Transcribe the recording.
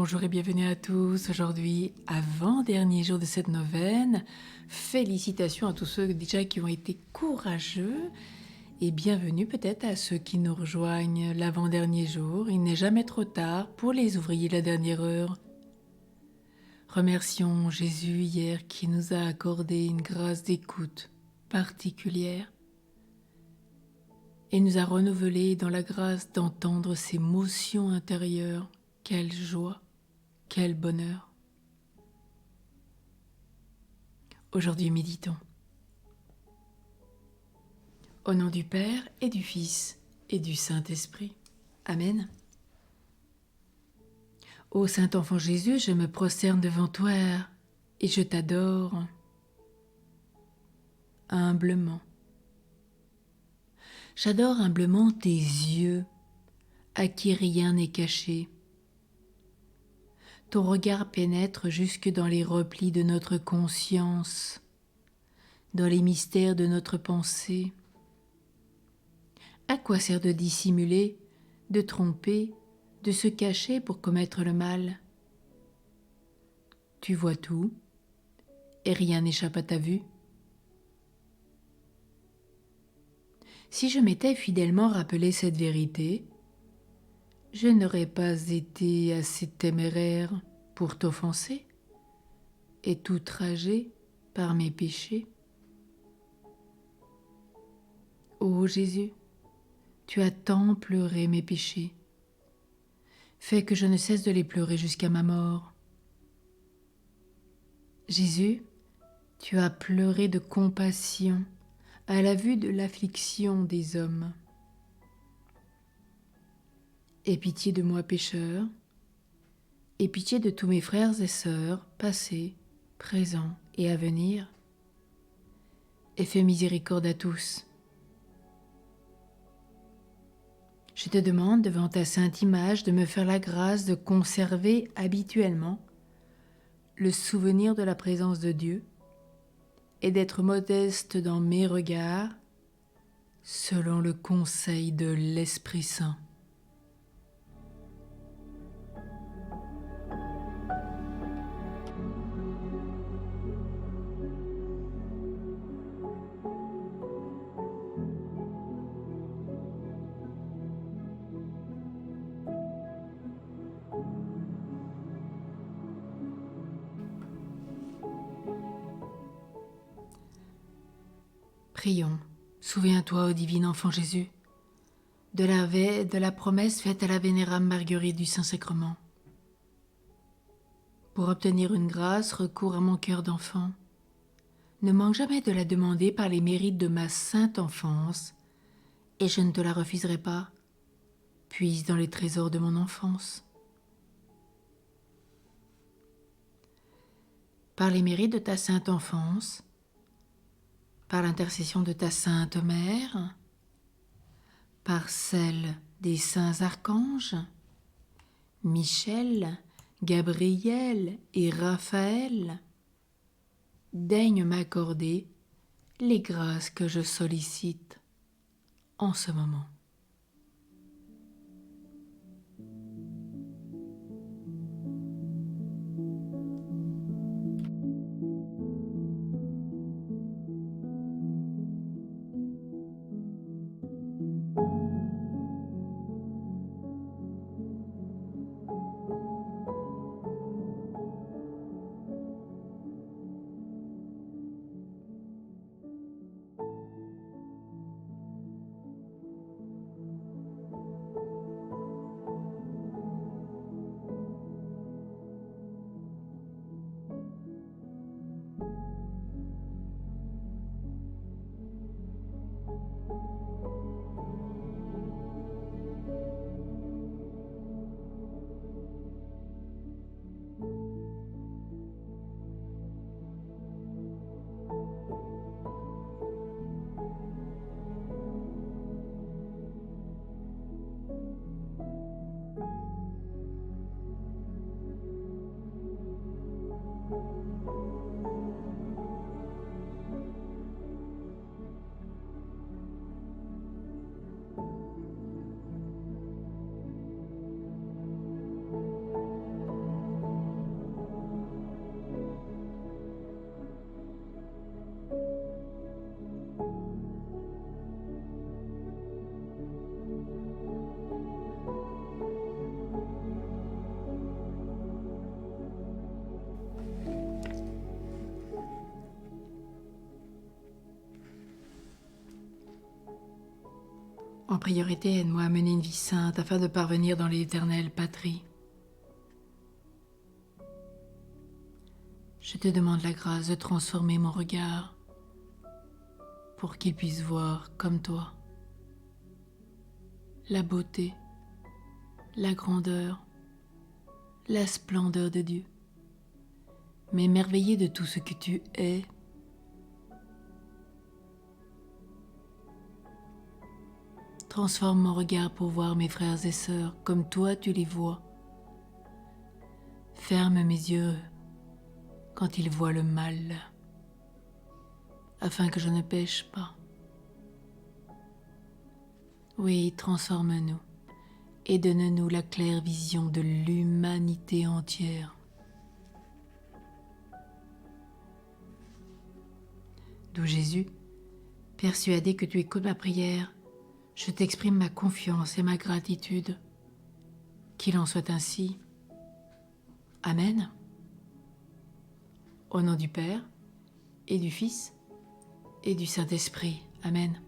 Bonjour et bienvenue à tous. Aujourd'hui, avant-dernier jour de cette neuvaine. Félicitations à tous ceux déjà qui ont été courageux et bienvenue peut-être à ceux qui nous rejoignent l'avant-dernier jour. Il n'est jamais trop tard pour les ouvriers de la dernière heure. Remercions Jésus hier qui nous a accordé une grâce d'écoute particulière et nous a renouvelé dans la grâce d'entendre ses motions intérieures. Quelle joie, quel bonheur. Aujourd'hui, méditons. Au nom du Père et du Fils et du Saint-Esprit. Amen. Ô Saint-Enfant Jésus, je me prosterne devant toi et je t'adore humblement. J'adore humblement tes yeux, à qui rien n'est caché. Ton regard pénètre jusque dans les replis de notre conscience, dans les mystères de notre pensée. À quoi sert de dissimuler, de tromper, de se cacher pour commettre le mal? Tu vois tout, et rien n'échappe à ta vue. Si je m'étais fidèlement rappelé cette vérité, je n'aurais pas été assez téméraire pour t'offenser et t'outrager par mes péchés. Ô Jésus, tu as tant pleuré mes péchés. Fais que je ne cesse de les pleurer jusqu'à ma mort. Jésus, tu as pleuré de compassion à la vue de l'affliction des hommes. Aie pitié de moi pécheur, aie pitié de tous mes frères et sœurs, passés, présents et à venir, et fais miséricorde à tous. Je te demande devant ta sainte image de me faire la grâce de conserver habituellement le souvenir de la présence de Dieu et d'être modeste dans mes regards selon le conseil de l'Esprit Saint. Prions. Souviens-toi, ô divin enfant Jésus, de la promesse faite à la vénérable Marguerite du Saint-Sacrement. Pour obtenir une grâce, recours à mon cœur d'enfant. Ne manque jamais de la demander par les mérites de ma sainte enfance, et je ne te la refuserai pas. Puise dans les trésors de mon enfance. Par les mérites de ta sainte enfance, par l'intercession de ta sainte mère, par celle des saints archanges, Michel, Gabriel et Raphaël, daigne m'accorder les grâces que je sollicite en ce moment. En priorité, aide-moi à mener une vie sainte afin de parvenir dans l'éternelle patrie. Je te demande la grâce de transformer mon regard pour qu'il puisse voir comme toi la beauté, la grandeur, la splendeur de Dieu, m'émerveiller de tout ce que tu es. Transforme mon regard pour voir mes frères et sœurs comme toi tu les vois. Ferme mes yeux quand ils voient le mal, afin que je ne pêche pas. Oui, transforme-nous et donne-nous la claire vision de l'humanité entière. D'où Jésus, persuadé que tu écoutes ma prière, je t'exprime ma confiance et ma gratitude. Qu'il en soit ainsi. Amen. Au nom du Père, et du Fils, et du Saint-Esprit. Amen.